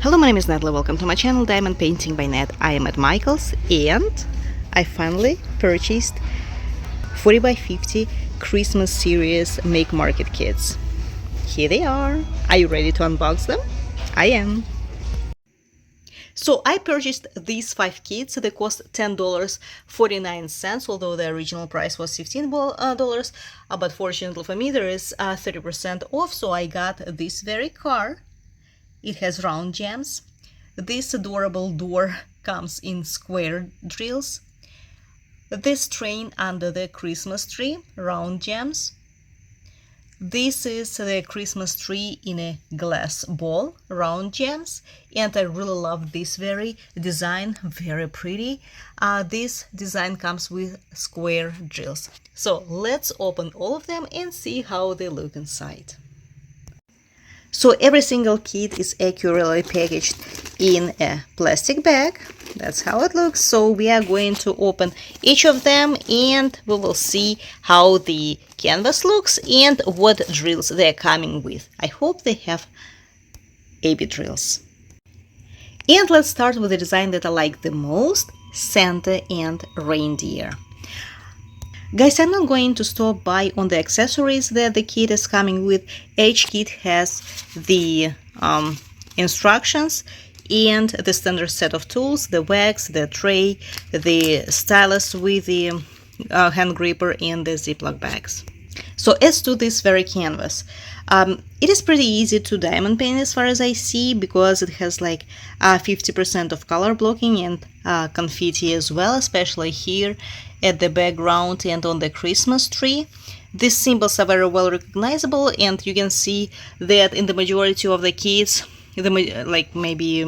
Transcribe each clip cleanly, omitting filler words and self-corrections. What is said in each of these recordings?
Hello, my name is Natalie. Welcome to my channel Diamond Painting by Nat. I am at Michael's and I finally purchased 40 by 50 Christmas series Make Market kits. Here they are. Are you ready to unbox them? I am. So I purchased these 5 kits. They cost $10.49, although the original price was $15. But fortunately for me, there is 30% off. So I got this very car. It has round gems. This adorable door comes in square drills. This train under the Christmas tree, round gems. This is the Christmas tree in a glass bowl, round gems. And I really love this very design, very pretty. This design comes with square drills. So let's open all of them and see how they look inside. So every single kit is accurately packaged in a plastic bag. That's how it looks. So we are going to open each of them and we will see how the canvas looks and what drills they're coming with. I hope they have AB drills. And let's start with the design that I like the most, Santa and reindeer. Guys, I'm not going to stop by on the accessories that the kit is coming with. Each kit has the instructions and the standard set of tools, the wax, the tray, the stylus with the hand gripper and the Ziploc bags. So as to this very canvas, it is pretty easy to diamond paint as far as I see, because it has like 50% of color blocking and confetti as well, especially here at the background and on the Christmas tree. These symbols are very well recognizable, and you can see that in the majority of the kits, like maybe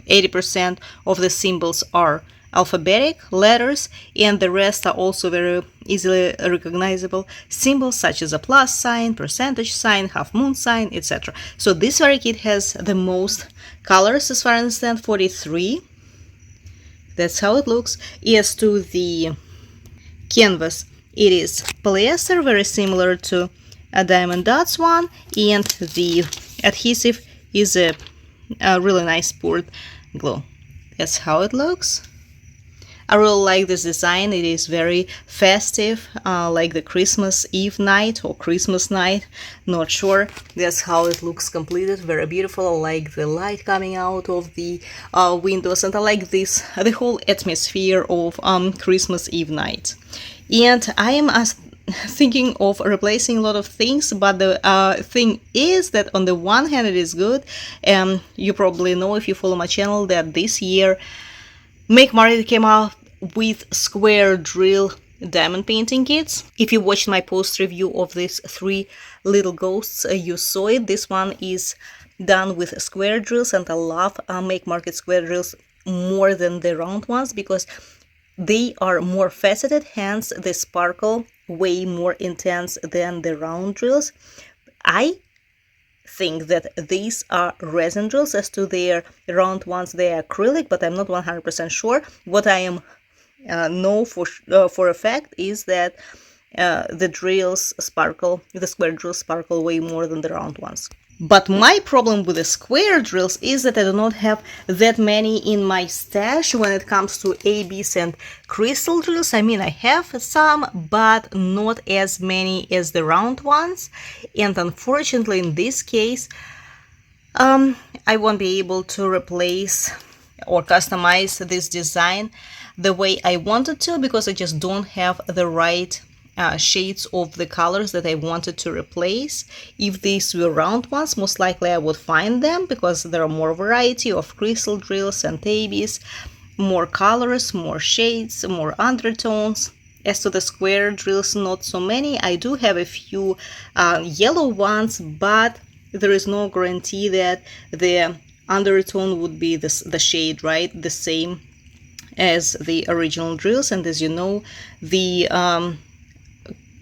80% of the symbols are alphabetic letters, and the rest are also very easily recognizable symbols such as a plus sign, percentage sign, half moon sign, etc. So this very kit has the most colors as far as I understand, 43. That's how it looks. As to the canvas, it is polyester, very similar to a Diamond Dots one, and the adhesive is a really nice poured glue. That's how it looks. I really like this design. It is very festive, like the Christmas Eve night or Christmas night, not sure. That's how it looks completed, very beautiful. I like the light coming out of the windows, and I like this, the whole atmosphere of Christmas Eve night. And I am thinking of replacing a lot of things, but the thing is that on the one hand it is good. You probably know, if you follow my channel, that this year Make Market came out with square drill diamond painting kits. If you watched my post review of these 3 little ghosts, you saw it. This one is done with square drills, and I love Make Market square drills more than the round ones because they are more faceted, hence they sparkle way more intense than the round drills. I think that these are resin drills. As to their round ones, they are acrylic, but I'm not 100% sure. What I am know for a fact is that the drills sparkle, the square drills sparkle way more than the round ones. But my problem with the square drills is that I do not have that many in my stash when it comes to ABs and crystal drills. I mean, I have some, but not as many as the round ones. And unfortunately, in this case, I won't be able to replace or customize this design the way I wanted to, because I just don't have the right shades of the colors that I wanted to replace. If these were round ones, most likely I would find them, because there are more variety of crystal drills and ABs, more colors, more shades, more undertones. As to the square drills, not so many. I do have a few yellow ones, but there is no guarantee that the undertone would be the shade, right, the same as the original drills. And as you know, the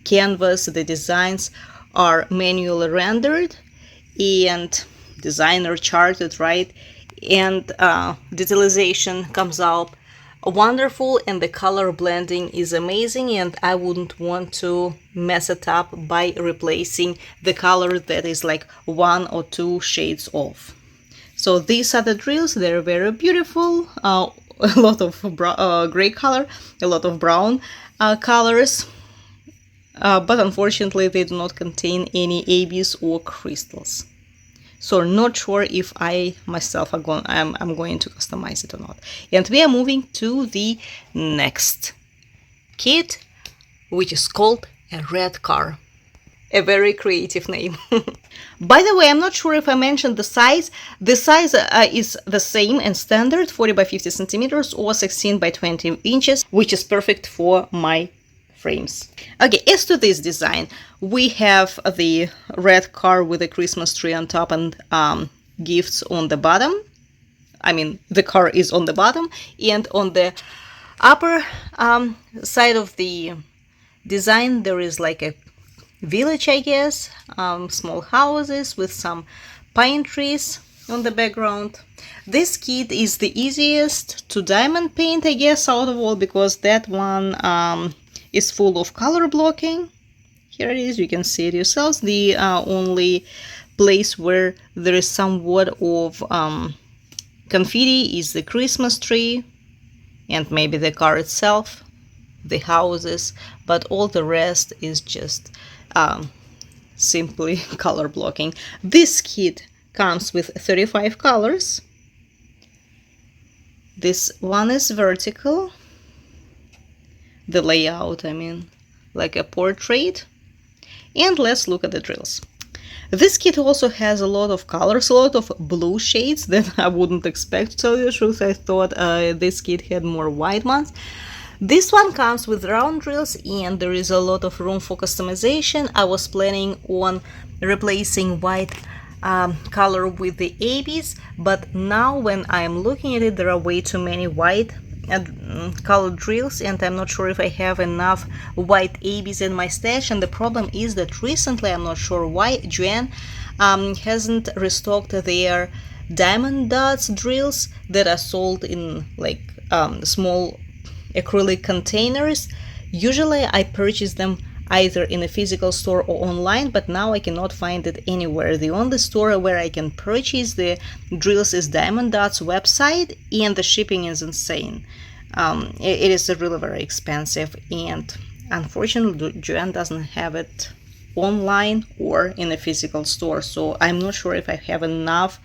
canvas, the designs are manually rendered and designer charted, right? And detalization comes out wonderful, and the color blending is amazing, and I wouldn't want to mess it up by replacing the color that is like 1 or 2 shades off. So these are the drills. They're very beautiful. A lot of gray color, a lot of brown colors. But unfortunately they do not contain any ABs or crystals. So not sure if I myself I'm going to customize it or not. And we are moving to the next kit, which is called a red car. A very creative name. By the way, I'm not sure if I mentioned the size. The size is the same and standard, 40 by 50 centimeters or 16 by 20 inches, which is perfect for my frames. Okay, as to this design, we have the red car with a Christmas tree on top and gifts on the bottom. I mean, the car is on the bottom, and on the upper side of the design there is like a village, I guess, small houses with some pine trees on the background. This kit is the easiest to diamond paint, I guess, out of all, because that one is full of color blocking. Here it is, you can see it yourselves. The only place where there is somewhat of confetti is the Christmas tree and maybe the car itself, the houses, but all the rest is just simply color blocking. This kit comes with 35 colors. This one is vertical, the layout, I mean, like a portrait. And let's look at the drills. This kit also has a lot of colors, a lot of blue shades that I wouldn't expect, to tell you the truth. I thought this kit had more white ones. This one comes with round drills and there is a lot of room for customization. I was planning on replacing white color with the ABs, but now when I'm looking at it, there are way too many white colored drills and I'm not sure if I have enough white ABs in my stash. And the problem is that recently, I'm not sure why, Joann hasn't restocked their diamond dots drills that are sold in like small acrylic containers. Usually I purchase them either in a physical store or online, but now I cannot find it anywhere. The only store where I can purchase the drills is Diamond Dots website, and the shipping is insane. It is really very expensive, and unfortunately Joann doesn't have it online or in a physical store, so I'm not sure if I have enough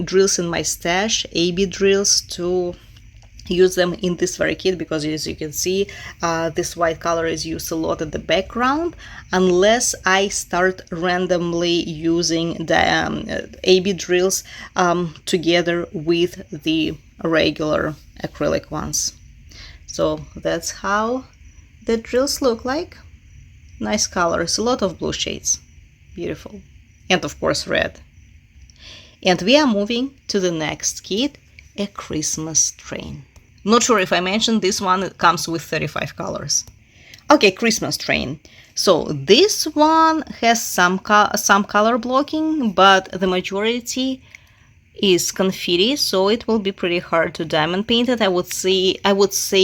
drills in my stash, AB drills, to use them in this very kit, because as you can see, this white color is used a lot in the background, unless I start randomly using the AB drills together with the regular acrylic ones. So that's how the drills look like. Nice colors, a lot of blue shades, beautiful, and of course red. And we are moving to the next kit, a Christmas train. Not sure if I mentioned this one, it comes with 35 colors. Okay, Christmas train. So this one has some color blocking, but the majority is confetti, so it will be pretty hard to diamond paint it. I would say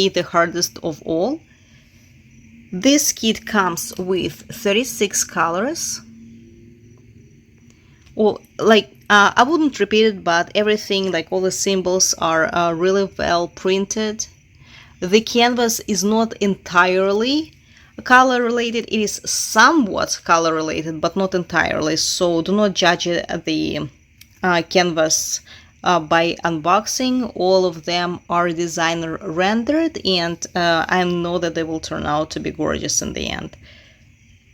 the hardest of all. This kit comes with 36 colors. Well, like I wouldn't repeat it, but everything, like all the symbols, are really well printed. The canvas is not entirely color related. It is somewhat color related, but not entirely. So do not judge the canvas by unboxing. All of them are designer rendered, and I know that they will turn out to be gorgeous in the end.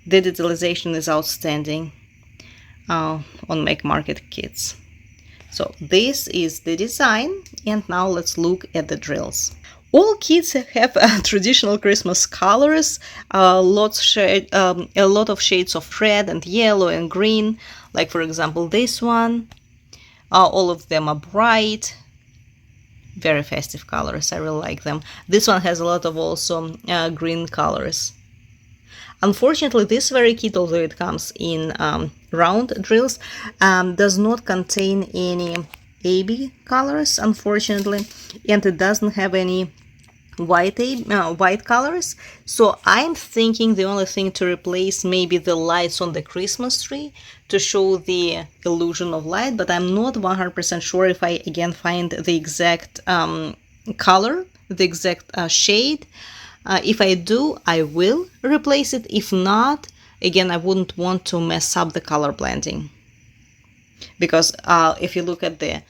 The detalization is outstanding on Make Market kits. So this is the design, and now let's look at the drills. All kits have traditional Christmas colors, a lot of shades of red and yellow and green, like for example this one. All of them are bright, very festive colors. I really like them. This one has a lot of also green colors. Unfortunately, this very kit, although it comes in round drills, does not contain any AB colors, unfortunately, and it doesn't have any white colors. So I'm thinking the only thing to replace maybe the lights on the Christmas tree to show the illusion of light, but I'm not 100% sure if I again find the exact color, the exact shade. If I do, I will replace it. If not, again, I wouldn't want to mess up the color blending, because if you look at the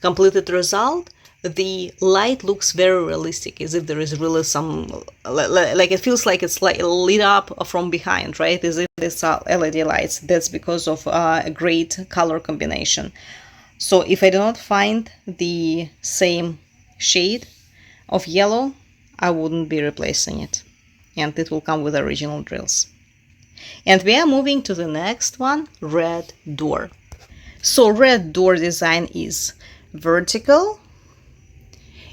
completed result, the light looks very realistic, as if there is really some, like it feels like it's like lit up from behind, right? As if it's LED lights. That's because of a great color combination. So if I do not find the same shade of yellow, I wouldn't be replacing it, and it will come with original drills. And we are moving to the next one, red door. So red door design is vertical.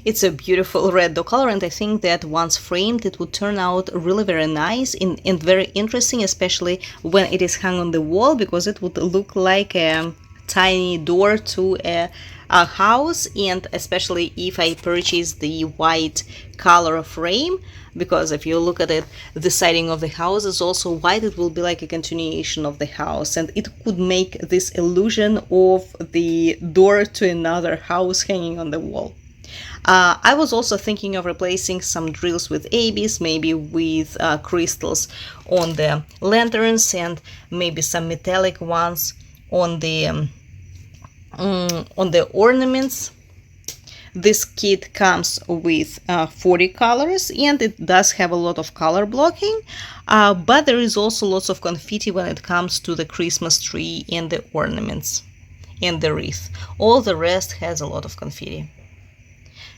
It's a beautiful red door color, and I think that once framed it would turn out really very nice and very interesting, especially when it is hung on the wall, because it would look like a tiny door to a house. And especially if I purchase the white color frame, because if you look at it, the siding of the house is also white, it will be like a continuation of the house, and it could make this illusion of the door to another house hanging on the wall. I was also thinking of replacing some drills with ABs, maybe with crystals on the lanterns, and maybe some metallic ones on the ornaments. This kit comes with 40 colors, and it does have a lot of color blocking, but there is also lots of confetti when it comes to the Christmas tree and the ornaments and the wreath. All the rest has a lot of confetti.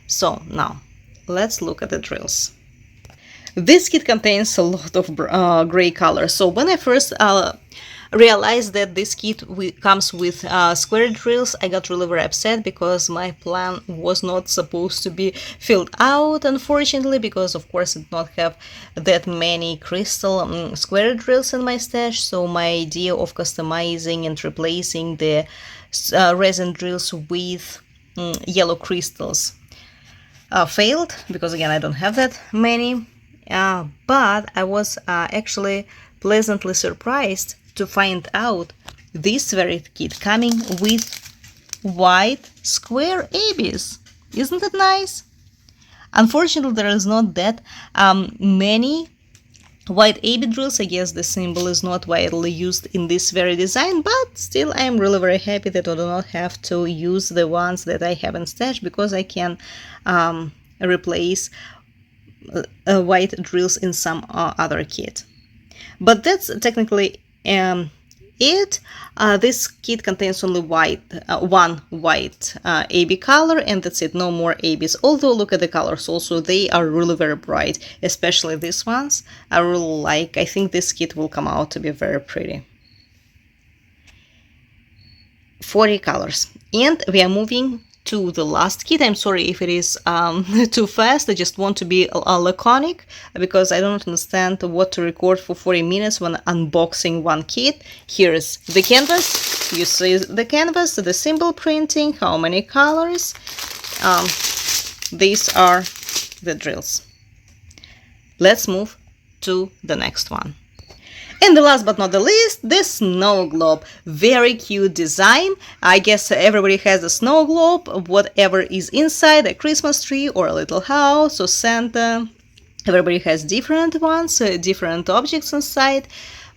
So now let's look at the drills. This kit contains a lot of gray colors. So when I first realized that this kit comes with square drills, I got really very upset, because my plan was not supposed to be filled out, unfortunately, because of course I did not have that many crystal square drills in my stash. So my idea of customizing and replacing the resin drills with yellow crystals failed, because again I don't have that many, but I was actually pleasantly surprised to find out this very kit coming with white square ABs. Isn't it nice? Unfortunately, there is not that many white AB drills. I guess the symbol is not widely used in this very design, but still I am really very happy that I do not have to use the ones that I have in stash, because I can replace white drills in some other kit. But that's technically it. This kit contains only one white AB color, and that's it, no more ABs. Although look at the colors also, they are really very bright, especially these ones. I really like. I think this kit will come out to be very pretty. 40 colors. And we are moving to the last kit. I'm sorry if it is too fast. I just want to be laconic, because I don't understand what to record for 40 minutes when unboxing one kit. Here is the canvas. You see the canvas, the symbol printing, how many colors. These are the drills. Let's move to the next one. And the last but not the least, the snow globe. Very cute design. I guess everybody has a snow globe, whatever is inside a Christmas tree or a little house or Santa. Everybody has different ones, different objects inside,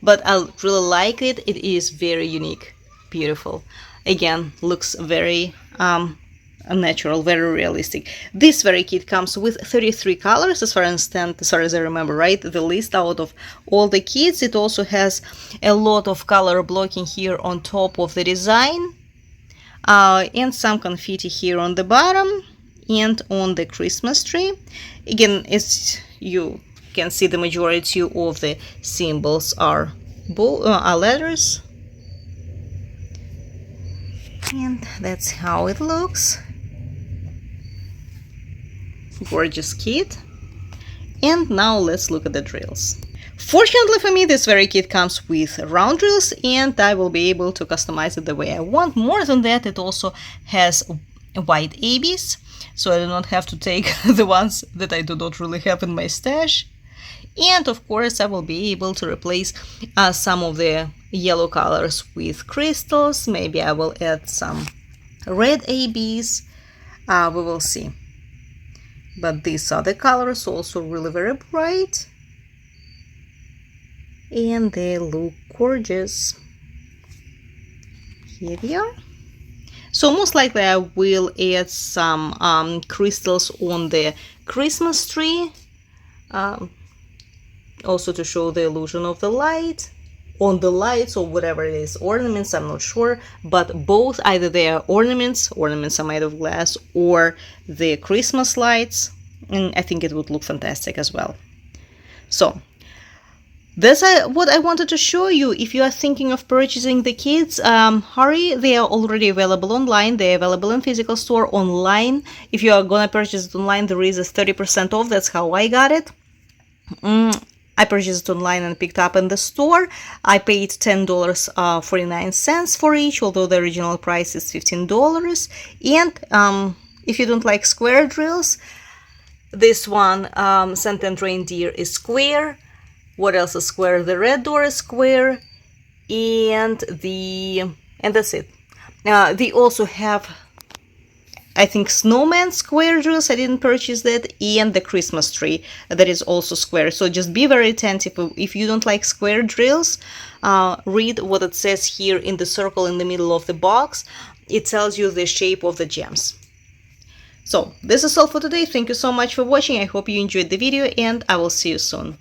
but I really like it. It is very unique, beautiful. Again, looks very natural, very realistic. This very kit comes with 33 colors, as far as I remember, right? The list out of all the kits. It also has a lot of color blocking here on top of the design, and some confetti here on the bottom and on the Christmas tree. Again, as you can see, the majority of the symbols are letters, and that's how it looks. Gorgeous kit. And now let's look at the drills. Fortunately for me, this very kit comes with round drills, and I will be able to customize it the way I want. More than that, it also has white ABs, so I do not have to take the ones that I do not really have in my stash. And of course I will be able to replace some of the yellow colors with crystals. Maybe I will add some red ABs. We will see. But these are the colors, also really very bright. And they look gorgeous. Here we are. So most likely I will add some crystals on the Christmas tree. Also to show the illusion of the light on the lights or whatever it is, ornaments, I'm not sure, but both, either they are ornaments are made of glass, or the Christmas lights, and I think it would look fantastic as well. So that's what I wanted to show you. If you are thinking of purchasing the kits, hurry, they are already available online. They are available in physical store, online. If you are gonna purchase it online, there is a 30% off. That's how I got it. I purchased it online and picked up in the store. I paid $10.49 for each, although the original price is $15. And if you don't like square drills, this one, Scented Reindeer, is square. What else is square? The red door is square, and that's it. They also have, I think, snowman square drills. I didn't purchase that, and the Christmas tree that is also square. So just be very attentive. If you don't like square drills, read what it says here in the circle in the middle of the box. It tells you the shape of the gems. So this is all for today. Thank you so much for watching. I hope you enjoyed the video, and I will see you soon.